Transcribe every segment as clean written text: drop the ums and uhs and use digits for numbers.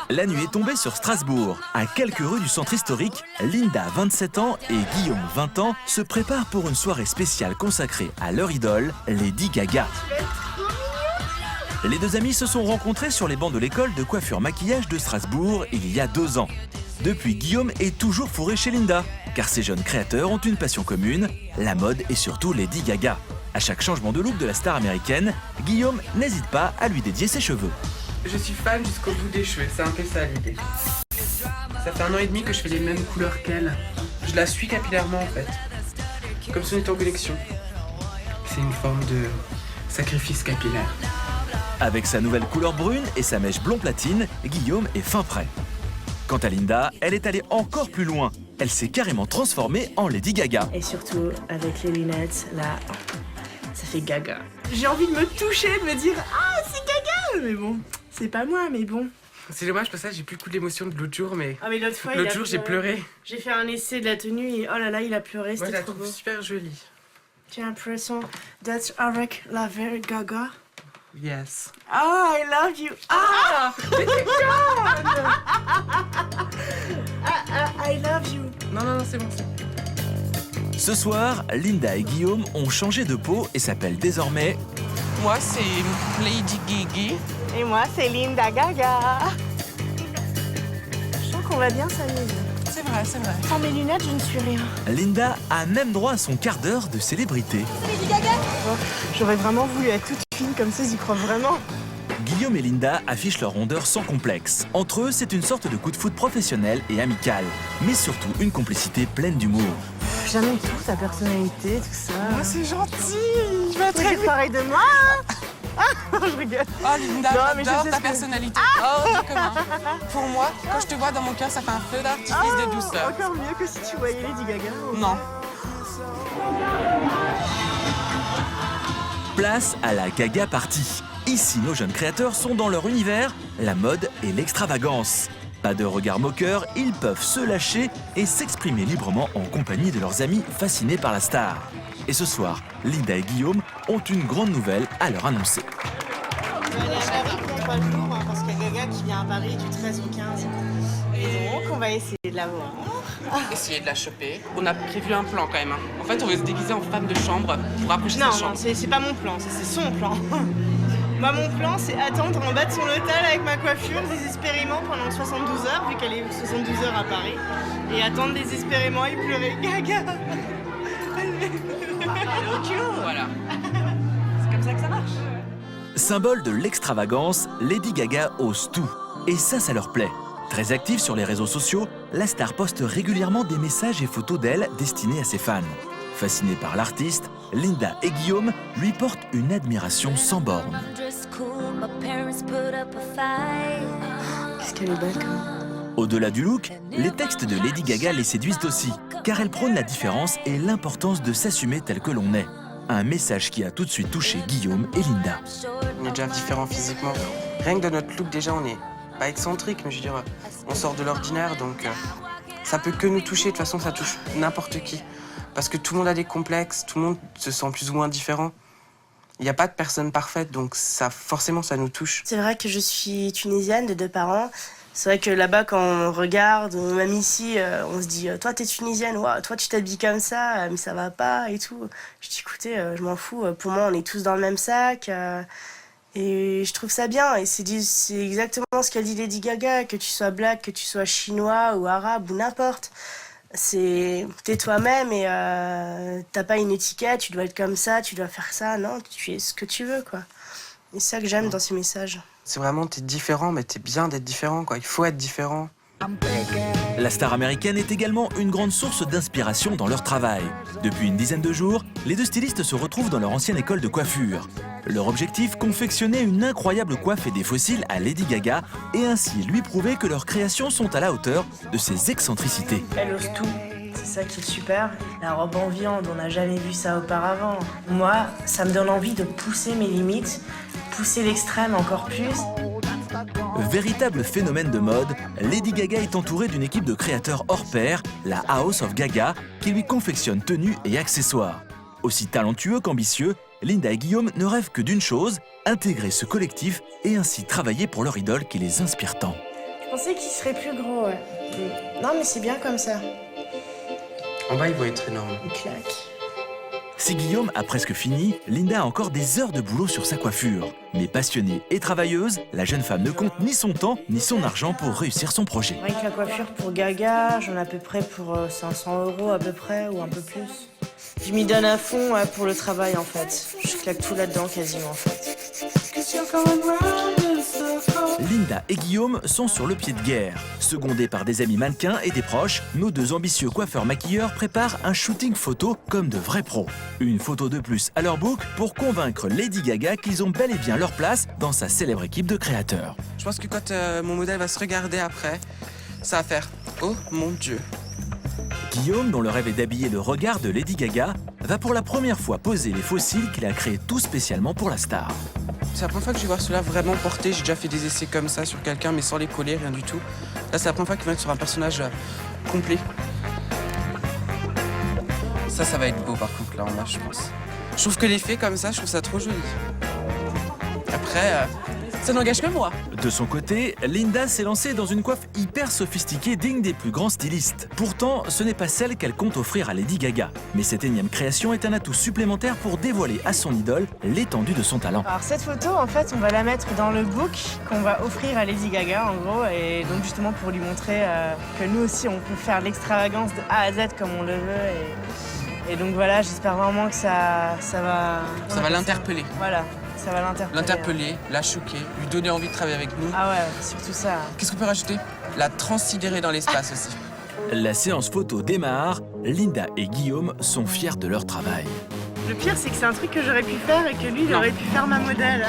La nuit est tombée sur Strasbourg. À quelques rues du centre historique, Linda, 27 ans, et Guillaume, 20 ans, se préparent pour une soirée spéciale consacrée à leur idole, Lady Gaga. Les deux amis se sont rencontrés sur les bancs de l'école de coiffure-maquillage de Strasbourg il y a 2 ans. Depuis, Guillaume est toujours fourré chez Linda, car ces jeunes créateurs ont une passion commune, la mode et surtout Lady Gaga. À chaque changement de look de la star américaine, Guillaume n'hésite pas à lui dédier ses cheveux. Je suis fan jusqu'au bout des cheveux, c'est un peu ça l'idée. Ça fait 1 an et demi que je fais les mêmes couleurs qu'elle. Je la suis capillairement en fait, comme si on était en collection. C'est une forme de sacrifice capillaire. Avec sa nouvelle couleur brune et sa mèche blond platine, Guillaume est fin prêt. Quant à Linda, elle est allée encore plus loin. Elle s'est carrément transformée en Lady Gaga. Et surtout, avec les lunettes, là, ça fait gaga. J'ai envie de me toucher, de me dire « Ah, c'est gaga !» Mais bon, c'est pas moi, mais bon. C'est dommage parce que j'ai plus le coup d'émotion de l'autre jour, mais... Ah mais l'autre fois, l'autre jour, j'ai pleuré. J'ai fait un essai de la tenue et oh là là, il a pleuré, Moi, je c'était la trop trouve beau. super jolie. J'ai l'impression d'être avec la vraie gaga. Yes. Ah, I love you. Ah, I love you. Non, c'est bon, Ce soir, Linda et Guillaume ont changé de peau et s'appellent désormais... Moi, c'est Lady Gaga. Et moi, c'est Linda Gaga. Je sens qu'on va bien s'amuser. C'est vrai, c'est vrai. Sans mes lunettes, je ne suis rien. Linda a même droit à son quart d'heure de célébrité. J'aurais vraiment voulu être toute fine comme ça, j'y crois vraiment. Guillaume et Linda affichent leur rondeur sans complexe. Entre eux, c'est une sorte de coup de foot professionnel et amical, mais surtout une complicité pleine d'humour. J'aime tout, ta personnalité, tout ça. Moi, c'est gentil. Je vais être C'est pareil de moi. Je rigole. Oh, Linda, Non, mais je j'adore sais ta ce que- personnalité. Oh, comment. Pour moi, quand je te vois dans mon cœur, ça fait un feu d'artifice de douceur. Encore mieux que si tu voyais Lady Gaga. Non. Place à la Gaga Party. Ici, nos jeunes créateurs sont dans leur univers, la mode et l'extravagance. Pas de regard moqueur, ils peuvent se lâcher et s'exprimer librement en compagnie de leurs amis fascinés par la star. Et ce soir, Linda et Guillaume ont une grande nouvelle à leur annoncer. Pas le jour, parce qu'il y a Gaga qui vient à Paris du 13 au 15. Et donc, on va essayer de la voir. Essayer de la choper. On a prévu un plan quand même. En fait, on veut se déguiser en femme de chambre pour approcher Non, sa non, chambre. c'est pas mon plan, ça, c'est son plan. Moi, mon plan, c'est attendre en bas de son hôtel avec ma coiffure désespérément pendant 72 heures, vu qu'elle est 72 heures à Paris. Et attendre désespérément et pleurer. Gaga. Voilà. C'est comme ça que ça marche. Symbole de l'extravagance, Lady Gaga ose tout. Et ça leur plaît. Très active sur les réseaux sociaux, la star poste régulièrement des messages et photos d'elle destinés à ses fans. Fascinés par l'artiste, Linda et Guillaume lui portent une admiration sans borne. Qu'est-ce qu'elle est belle quand même. Au-delà du look, les textes de Lady Gaga les séduisent aussi, car elle prône la différence et l'importance de s'assumer tel que l'on est. Un message qui a tout de suite touché Guillaume et Linda. On est déjà différents physiquement. Rien que dans notre look, déjà, on est pas excentrique, mais je veux dire, on sort de l'ordinaire, donc ça peut que nous toucher. De toute façon, ça touche n'importe qui. Parce que tout le monde a des complexes, tout le monde se sent plus ou moins différent. Il n'y a pas de personne parfaite, donc ça, forcément, ça nous touche. C'est vrai que je suis tunisienne de 2 parents. C'est vrai que là-bas, quand on regarde, ou même ici, on se dit « Toi, t'es tunisienne, ouais, toi, tu t'habilles comme ça, mais ça va pas, et tout. » Je dis « Écoutez, je m'en fous, pour moi, on est tous dans le même sac. Et je trouve ça bien. Et c'est exactement ce qu'a dit Lady Gaga, que tu sois black, que tu sois chinois ou arabe ou n'importe. T'es toi-même et t'as pas une étiquette, tu dois être comme ça, tu dois faire ça. Non, tu es ce que tu veux, quoi. Et c'est ça que j'aime dans ces messages. C'est vraiment, t'es différent, mais t'es bien d'être différent, quoi. Il faut être différent. La star américaine est également une grande source d'inspiration dans leur travail. Depuis une dizaine de jours, les deux stylistes se retrouvent dans leur ancienne école de coiffure. Leur objectif, confectionner une incroyable coiffe et des fossiles à Lady Gaga et ainsi lui prouver que leurs créations sont à la hauteur de ses excentricités. Elle ose tout. C'est ça qui est super. La robe en viande, on n'a jamais vu ça auparavant. Moi, ça me donne envie de pousser mes limites, pousser l'extrême encore plus. Véritable phénomène de mode, Lady Gaga est entourée d'une équipe de créateurs hors pair, la House of Gaga, qui lui confectionne tenues et accessoires. Aussi talentueux qu'ambitieux, Linda et Guillaume ne rêvent que d'une chose, intégrer ce collectif et ainsi travailler pour leur idole qui les inspire tant. Je pensais qu'il serait plus gros, ouais. Non, mais c'est bien comme ça. En bas, il va être énorme. Il claque. Si Guillaume a presque fini, Linda a encore des heures de boulot sur sa coiffure. Mais passionnée et travailleuse, la jeune femme ne compte ni son temps ni son argent pour réussir son projet. Avec la coiffure pour Gaga, j'en ai à peu près pour 500 € à peu près, ou un peu plus. Je m'y donne à fond pour le travail en fait. Je claque tout là-dedans quasiment en fait. Linda et Guillaume sont sur le pied de guerre. Secondés par des amis mannequins et des proches, nos deux ambitieux coiffeurs-maquilleurs préparent un shooting photo comme de vrais pros. Une photo de plus à leur book pour convaincre Lady Gaga qu'ils ont bel et bien leur place dans sa célèbre équipe de créateurs. Je pense que quand mon modèle va se regarder après, ça va faire « Oh mon Dieu !» Guillaume, dont le rêve est d'habiller le regard de Lady Gaga, va pour la première fois poser les fossiles qu'il a créés tout spécialement pour la star. C'est la première fois que je vais voir cela vraiment porté. J'ai déjà fait des essais comme ça sur quelqu'un, mais sans les coller, rien du tout. Là, c'est la première fois qu'il va être sur un personnage complet. Ça va être beau par contre, là en bas, je pense. Je trouve que l'effet comme ça, je trouve ça trop joli. Après, ça n'engage que moi. De son côté, Linda s'est lancée dans une coiffe hyper sophistiquée digne des plus grands stylistes. Pourtant, ce n'est pas celle qu'elle compte offrir à Lady Gaga. Mais cette énième création est un atout supplémentaire pour dévoiler à son idole l'étendue de son talent. Alors cette photo, en fait, on va la mettre dans le book qu'on va offrir à Lady Gaga, en gros, et donc justement pour lui montrer que nous aussi, on peut faire l'extravagance de A à Z comme on le veut. Et donc voilà, j'espère vraiment que ça va... Ça va l'interpeller. Voilà, ça va l'interpeller. L'interpeller, la choquer, lui donner envie de travailler avec nous. Ah ouais, surtout ça. Qu'est-ce qu'on peut rajouter? La transsidérer dans l'espace aussi. La séance photo démarre. Linda et Guillaume sont fiers de leur travail. Le pire, c'est que c'est un truc que j'aurais pu faire et que lui, il aurait pu faire ma modèle.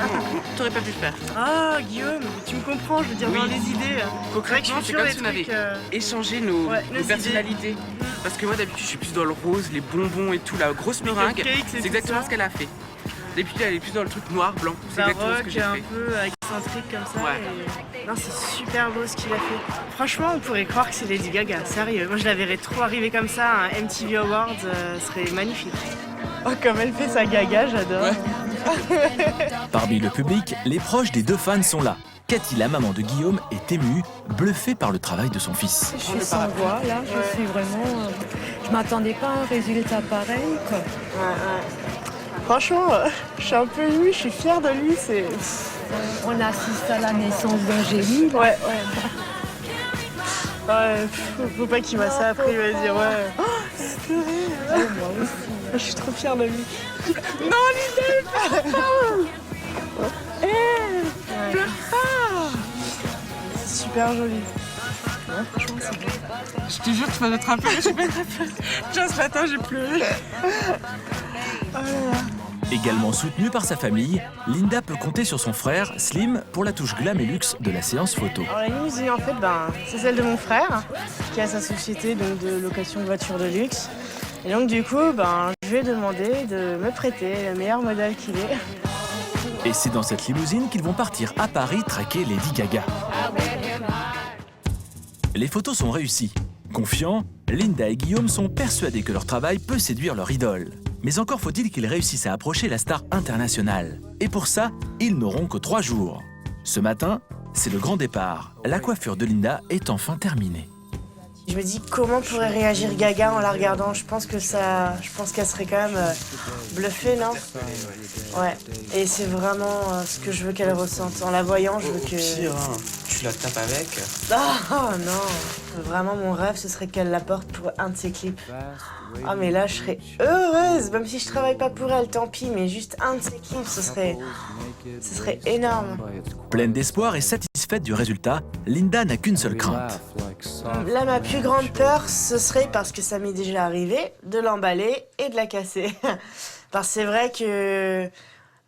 T'aurais pas pu le faire. Ah, Guillaume, tu me comprends, je veux dire, Oui. dans les idées. Concrètement, c'est comme si on avait échangé nos nos personnalités. Parce que moi, d'habitude, je suis plus dans le rose, les bonbons et tout, la grosse meringue. cupcakes et C'est tout exactement ça. ce qu'elle a fait. D'habitude, elle est plus dans le truc noir, blanc. C'est exactement ce que j'ai un fait. peu excentrique comme ça. Ouais. Non, c'est super beau ce qu'il a fait. Franchement, on pourrait croire que c'est Lady Gaga, sérieux. Moi, je la verrais trop arriver comme ça à un MTV Awards, ce serait magnifique. Oh, comme elle fait sa Gaga, j'adore. Ouais. Parmi le public, les proches des deux fans sont là. Cathy, la maman de Guillaume, est émue, bluffée par le travail de son fils. Je suis sans voix, là, je suis vraiment... je m'attendais pas à un résultat pareil, quoi. Franchement, je suis un peu émue, je suis fière de lui, c'est... On assiste à la naissance d'Angélie. Ouais. Ouais, faut pas qu'il voit ça après, il va se dire ouais. Oh, c'est pleurer. Moi aussi. Je suis trop fière de lui. C'est super joli. Ouais, franchement, c'est beau. Je te jure, tu vas être un peu. J'ai pas être un peu. Déjà ce matin, j'ai pleuré. Également soutenue par sa famille, Linda peut compter sur son frère, Slim, pour la touche glam et luxe de la séance photo. Alors la limousine, en fait, c'est celle de mon frère, qui a sa société donc, de location de voitures de luxe. Et donc du coup, je lui ai demandé de me prêter le meilleur modèle qu'il ait. Et c'est dans cette limousine qu'ils vont partir à Paris traquer Lady Gaga. Les photos sont réussies. Confiants, Linda et Guillaume sont persuadés que leur travail peut séduire leur idole. Mais encore faut-il qu'ils réussissent à approcher la star internationale. Et pour ça, ils n'auront que 3 jours. Ce matin, c'est le grand départ. La coiffure de Linda est enfin terminée. Je me dis comment pourrait réagir Gaga en la regardant. Je pense qu'elle serait quand même bluffée, non? Ouais. Et c'est vraiment ce que je veux qu'elle ressente. En la voyant, je veux que... Pire, hein, tu la tapes avec. Oh non. Vraiment, mon rêve, ce serait qu'elle la porte pour un de ses clips. Ah mais là, je serais heureuse. Même si je travaille pas pour elle, tant pis. Mais juste un de ses clips, ce serait énorme. Pleine d'espoir et satisfaite du résultat, Linda n'a qu'une seule crainte. Là, ma plus grande peur, ce serait, parce que ça m'est déjà arrivé, de l'emballer et de la casser. Parce que c'est vrai que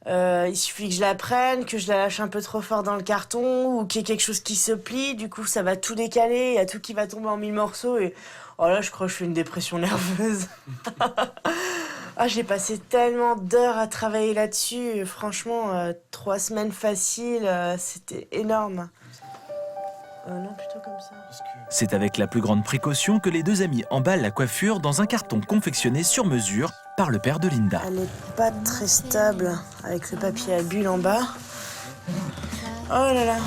il suffit que je la prenne, que je la lâche un peu trop fort dans le carton, ou qu'il y ait quelque chose qui se plie, du coup ça va tout décaler, il y a tout qui va tomber en 1000 morceaux, et oh là, je crois que je fais une dépression nerveuse. Ah, j'ai passé tellement d'heures à travailler là-dessus, franchement, 3 semaines faciles, c'était énorme. Non, plutôt comme ça. C'est avec la plus grande précaution que les deux amis emballent la coiffure dans un carton confectionné sur mesure par le père de Linda. Elle n'est pas très stable avec le papier à bulles en bas. Oh là là.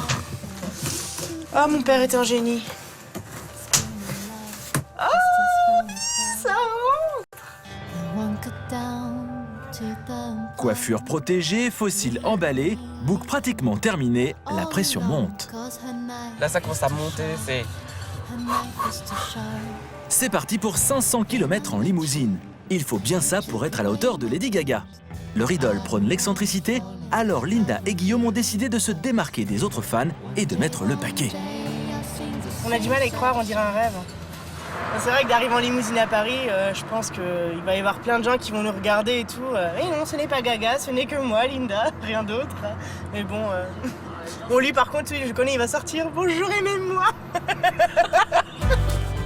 Oh, mon père est un génie. Coiffure protégée, fossiles emballés, boucle pratiquement terminée, la pression monte. Là, ça commence à monter, c'est... C'est parti pour 500 km en limousine. Il faut bien ça pour être à la hauteur de Lady Gaga. Leur idole prône l'excentricité, alors Linda et Guillaume ont décidé de se démarquer des autres fans et de mettre le paquet. On a du mal à y croire, on dirait un rêve. C'est vrai que d'arriver en limousine à Paris, je pense qu'il va y avoir plein de gens qui vont nous regarder et tout. Et non, ce n'est pas Gaga, ce n'est que moi, Linda, rien d'autre. Mais bon, bon lui par contre, oui, je connais, il va sortir. Bonjour et même moi.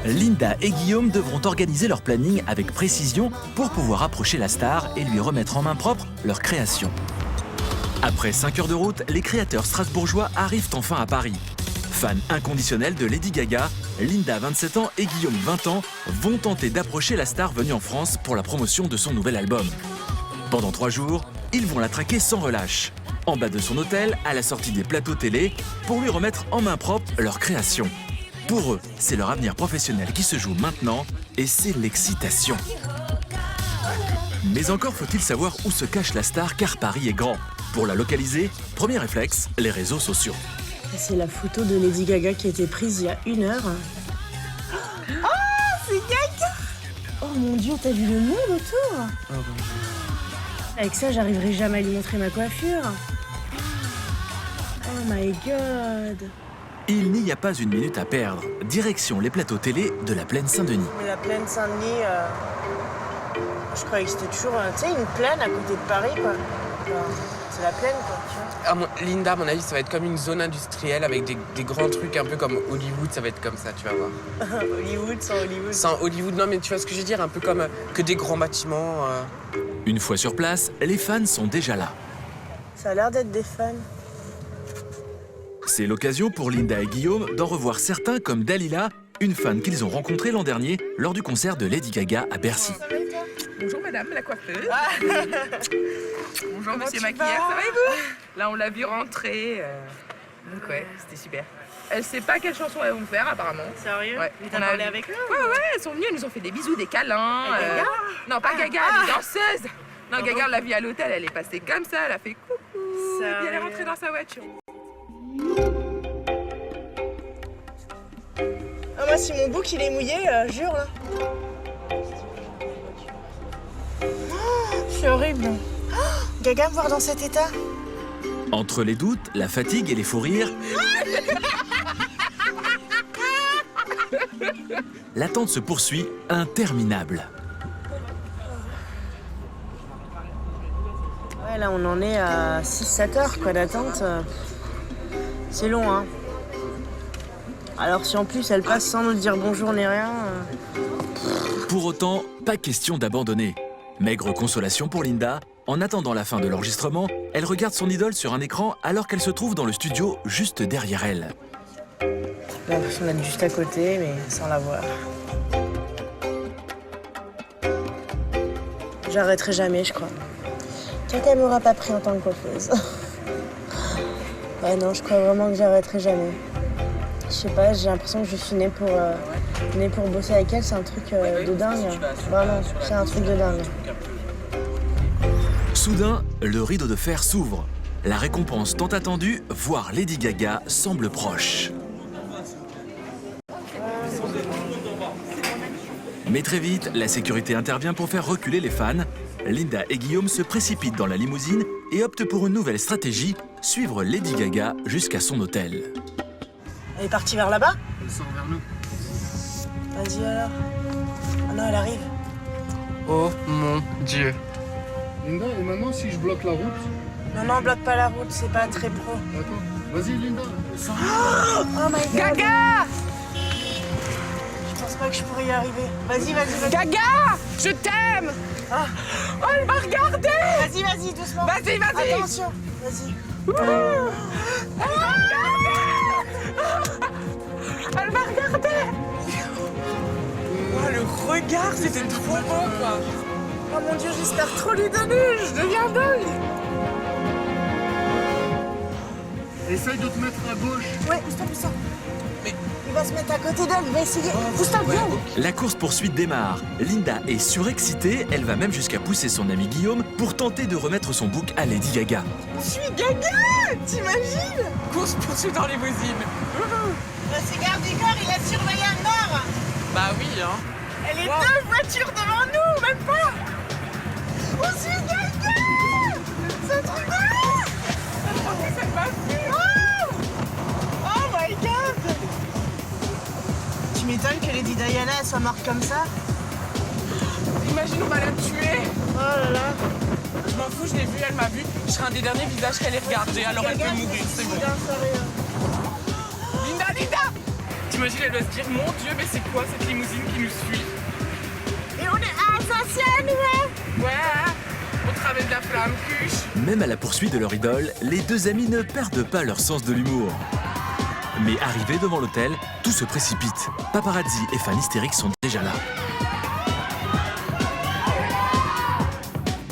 Linda et Guillaume devront organiser leur planning avec précision pour pouvoir approcher la star et lui remettre en main propre leur création. Après 5 heures de route, les créateurs strasbourgeois arrivent enfin à Paris. Fans inconditionnels de Lady Gaga, Linda, 27 ans, et Guillaume, 20 ans, vont tenter d'approcher la star venue en France pour la promotion de son nouvel album. Pendant 3 jours, ils vont la traquer sans relâche, en bas de son hôtel, à la sortie des plateaux télé, pour lui remettre en main propre leur création. Pour eux, c'est leur avenir professionnel qui se joue maintenant, et c'est l'excitation. Mais encore faut-il savoir où se cache la star, car Paris est grand. Pour la localiser, premier réflexe, les réseaux sociaux. C'est la photo de Lady Gaga qui a été prise il y a 1 heure. Oh, c'est Gaga! Oh mon Dieu, t'as vu le monde autour? Avec ça, j'arriverai jamais à lui montrer ma coiffure. Oh my god! Il n'y a pas une minute à perdre. Direction les plateaux télé de la plaine Saint-Denis. Mais la plaine Saint-Denis, je croyais que c'était toujours, tu sais, une plaine à côté de Paris, quoi. C'est la plaine, quoi, tu vois. Linda, à mon avis, ça va être comme une zone industrielle avec des grands trucs un peu comme Hollywood, ça va être comme ça, tu vas voir. Hollywood sans Hollywood. Sans Hollywood, non mais tu vois ce que je veux dire, un peu comme que des grands bâtiments. Une fois sur place, les fans sont déjà là. Ça a l'air d'être des fans. C'est l'occasion pour Linda et Guillaume d'en revoir certains comme Dalila, une fan qu'ils ont rencontrée l'an dernier lors du concert de Lady Gaga à Bercy. Bonjour madame la coiffeuse. Bonjour monsieur maquilleur, ça va et vous? Là on l'a vu rentrer. Donc ouais, c'était super. Elle sait pas quelle chanson elles vont faire apparemment. Sérieux? Ouais. T'as parlé avec eux? Ouais, elles sont venues, elles nous ont fait des bisous, des câlins. Gaga? Non, pas Gaga, les danseuses. Non, Gaga, on l'a vue à l'hôtel, elle est passée comme ça, elle a fait coucou. Sérieux? Puis elle est rentrée dans sa voiture. Ah, moi, si mon bouc il est mouillé, jure là. Oh, c'est horrible. Oh, Gaga me voir dans cet état. Entre les doutes, la fatigue et les fous rires, l'attente se poursuit, interminable. Ouais, là on en est à 6-7 heures quoi d'attente. C'est long, hein. Alors si en plus elle passe sans nous dire bonjour ni rien. Pour autant, pas question d'abandonner. Maigre consolation pour Linda, en attendant la fin de l'enregistrement, elle regarde son idole sur un écran alors qu'elle se trouve dans le studio juste derrière elle. J'ai l'impression d'être juste à côté, mais sans la voir. J'arrêterai jamais, je crois. Tant qu'elle m'aura pas pris en tant que coiffeuse. Ouais, non, je crois vraiment que j'arrêterai jamais. Je sais pas, j'ai l'impression que je suis née pour bosser avec elle, c'est un truc de dingue. Vraiment, c'est un truc de dingue. Soudain, le rideau de fer s'ouvre. La récompense tant attendue, voir Lady Gaga, semble proche. Mais très vite, la sécurité intervient pour faire reculer les fans. Linda et Guillaume se précipitent dans la limousine et optent pour une nouvelle stratégie, suivre Lady Gaga jusqu'à son hôtel. Elle est partie vers là-bas? Elle sort vers nous. Vas-y alors. Ah non, elle arrive. Oh mon Dieu. Linda, et maintenant si je bloque la route? Non, bloque pas la route, c'est pas très pro. D'accord. Vas-y Linda. Oh my god. Gaga! Je pense pas que je pourrais y arriver. Vas-y. Gaga! Je t'aime! Ah. Oh, elle m'a regardé! Vas-y, doucement. Vas-y! Attention, vas-y. Elle m'a regardé! Oh, le regard, c'était trop beau, quoi. Oh mon Dieu, j'espère trop lui donner. Je deviens dingue. Essaye de te mettre à gauche. Ouais, stop. se mettre à côté d'elle, va essayer. Pousse-toi, viens. La course-poursuite démarre. Linda est surexcitée, elle va même jusqu'à pousser son ami Guillaume pour tenter de remettre son bouc à Lady Gaga. Je suis Gaga, t'imagines? Course-poursuite en limousine. C'est garde du corps, il a surveillé un mort. Bah oui, hein. Elle est deux voitures devant nous, même pas. On suit Gaga. C'est un truc de ouf. Oh my god. Tu m'étonnes que Lady Diana elle soit morte comme ça. Imagine, on va la tuer. Oh là là. Je m'en fous, je l'ai vue, elle m'a vue. Je serai un des derniers visages qu'elle ait regardé, alors elle peut mourir, c'est bon. Linda, Linda! T'imagines, elle doit se dire, mon Dieu, mais c'est quoi cette limousine qui nous suit? Et on est assassins, ouais. Ouais, au travers de la flamme cuche. Même à la poursuite de leur idole, les deux amis ne perdent pas leur sens de l'humour. Mais arrivés devant l'hôtel, tout se précipite. Paparazzi et fans hystériques sont déjà là.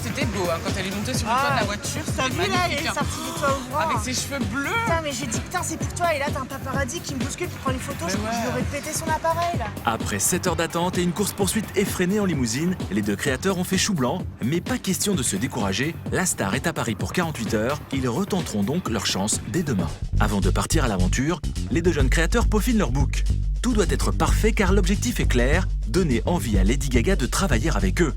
C'était beau, hein, quand elle est montée sur le toit de la voiture. T'as C'était vu là, elle magnifique, est hein. sortie du toit ouvrant. Avec ses cheveux bleus. Putain, mais j'ai dit putain, c'est pour toi. Et là, t'as un paparazzi qui me bouscule pour prendre les photos. Je crois que je lui aurais pété son appareil là. Après 7 heures d'attente et une course-poursuite effrénée en limousine, les deux créateurs ont fait chou blanc. Mais pas question de se décourager, la star est à Paris pour 48 heures. Ils retenteront donc leur chance dès demain. Avant de partir à l'aventure, les deux jeunes créateurs peaufinent leur book. Tout doit être parfait car l'objectif est clair, donner envie à Lady Gaga de travailler avec eux.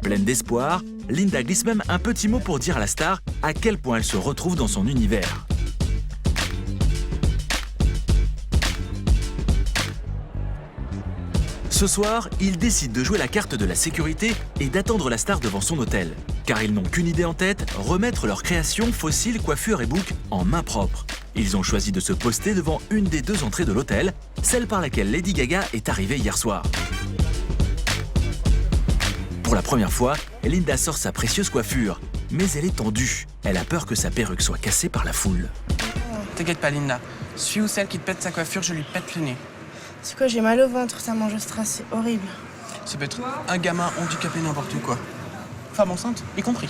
Pleine d'espoir, Linda glisse même un petit mot pour dire à la star à quel point elle se retrouve dans son univers. Ce soir, ils décident de jouer la carte de la sécurité et d'attendre la star devant son hôtel. Car ils n'ont qu'une idée en tête, remettre leur création, fossiles, coiffure et bouc en main propre. Ils ont choisi de se poster devant une des deux entrées de l'hôtel, celle par laquelle Lady Gaga est arrivée hier soir. Pour la première fois, Linda sort sa précieuse coiffure, mais elle est tendue. Elle a peur que sa perruque soit cassée par la foule. T'inquiète pas, Linda. Suis ou celle qui te pète sa coiffure, je lui pète le nez. C'est quoi, j'ai mal au ventre, ça mange au stress, c'est horrible. Ça peut être un gamin handicapé, n'importe quoi. Femme enceinte, y compris.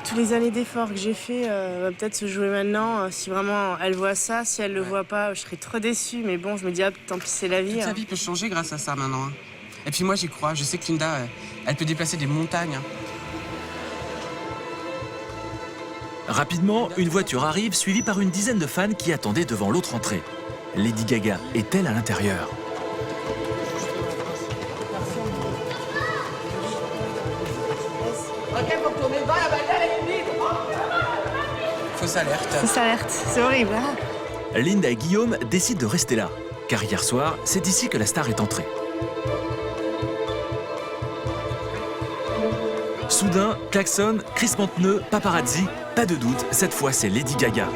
Tous les années d'efforts que j'ai fait va peut-être se jouer maintenant. Si vraiment elle voit ça, si elle le voit pas, je serais trop déçue. Mais bon, je me dis, ah, tant pis, c'est la vie. Toute sa vie peut changer grâce à ça maintenant. Hein. Et puis moi, j'y crois. Je sais que Linda, elle peut déplacer des montagnes. Rapidement, une voiture arrive suivie par une dizaine de fans qui attendaient devant l'autre entrée. Lady Gaga est-elle à l'intérieur? Ok, pour tourner le bas, la bagnole est libre. Fausse alerte. Fausse alerte, c'est horrible. Hein. Linda et Guillaume décident de rester là, car hier soir, c'est ici que la star est entrée. Soudain, klaxon, crissement de pneus, paparazzi, pas de doute, cette fois c'est Lady Gaga.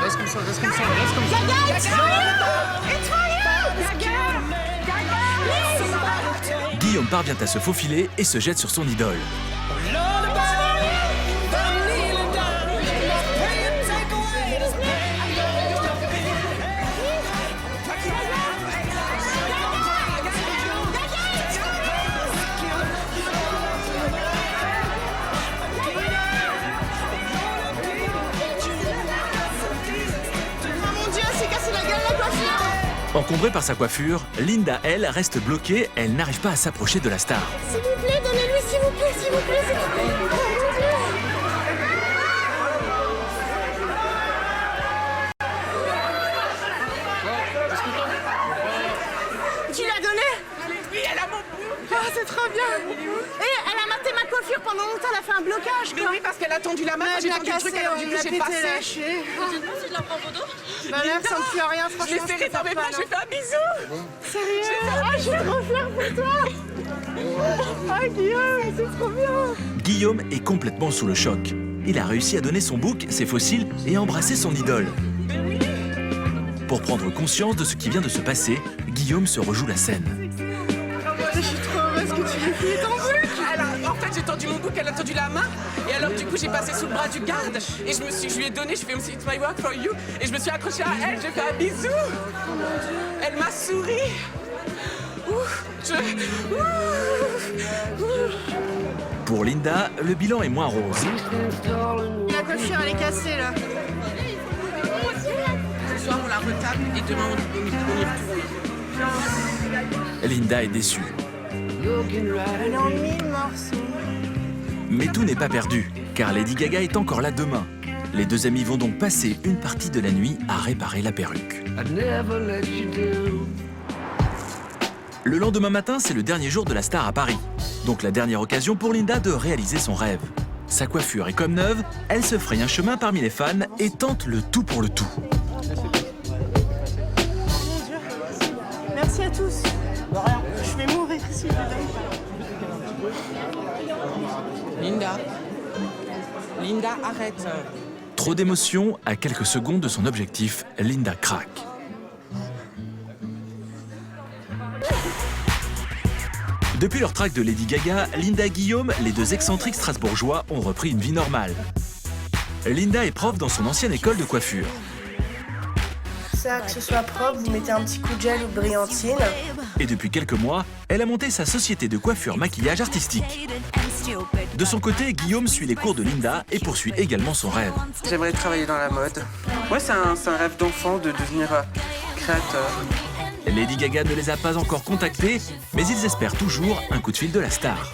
Reste comme ça, reste comme ça, reste comme ça. Guillaume parvient à se faufiler et se jette sur son idole. Encombrée par sa coiffure, Linda, elle, reste bloquée, elle n'arrive pas à s'approcher de la star. S'il vous plaît, donnez-lui, s'il vous plaît, s'il vous plaît, s'il vous plaît. Tu l'as donné? Oui, elle a mon bout. Ah, c'est trop bien. Et elle a maté ma coiffure pendant longtemps, elle a fait un blocage, Mais quoi. oui, parce qu'elle a tendu la main, quand j'ai tendu le truc, alors du coup, j'ai passé. lâché. Ma mère sent plus à rien, Je franchement. l'ai serré dans mes bras, je lui ai fait un bisou. Sérieux? Ah, je suis trop fière pour toi. Ah, Guillaume, c'est trop bien. Guillaume est complètement sous le choc. Il a réussi à donner son bouc, ses fossiles et embrasser son idole. Pour prendre conscience de ce qui vient de se passer, Guillaume se rejoue la scène. Je suis trop heureuse que tu aies fait ton bouc. En fait, j'ai tendu mon bouc, elle a tendu la main. Et alors, du coup, j'ai passé sous le bras du garde. Et je lui ai donné, je fais aussi It's my work for you. Et je me suis accrochée à elle, j'ai fait un bisou. Elle m'a souri. Ouh, Pour Linda, le bilan est moins rose. La coiffure, elle est cassée, là. Ce soir, on la retape et demain, on y retourne. Linda est déçue. Elle est en 1000 morceaux. Mais tout n'est pas perdu, car Lady Gaga est encore là demain. Les deux amis vont donc passer une partie de la nuit à réparer la perruque. Le lendemain matin, c'est le dernier jour de la star à Paris. Donc la dernière occasion pour Linda de réaliser son rêve. Sa coiffure est comme neuve, elle se fraye un chemin parmi les fans et tente le tout pour le tout. Merci à tous. Je vais mourir si je le donne pas. Linda, arrête. Trop d'émotion, à quelques secondes de son objectif, Linda craque. Depuis leur track de Lady Gaga, Linda et Guillaume, les deux excentriques strasbourgeois, ont repris une vie normale. Linda est prof dans son ancienne école de coiffure. Ça, que ce soit propre, vous mettez un petit coup de gel ou de brillantine. Et depuis quelques mois, elle a monté sa société de coiffure maquillage artistique. De son côté, Guillaume suit les cours de Linda et poursuit également son rêve. J'aimerais travailler dans la mode. Moi, c'est un rêve d'enfant de devenir créateur. Lady Gaga ne les a pas encore contactés, mais ils espèrent toujours un coup de fil de la star.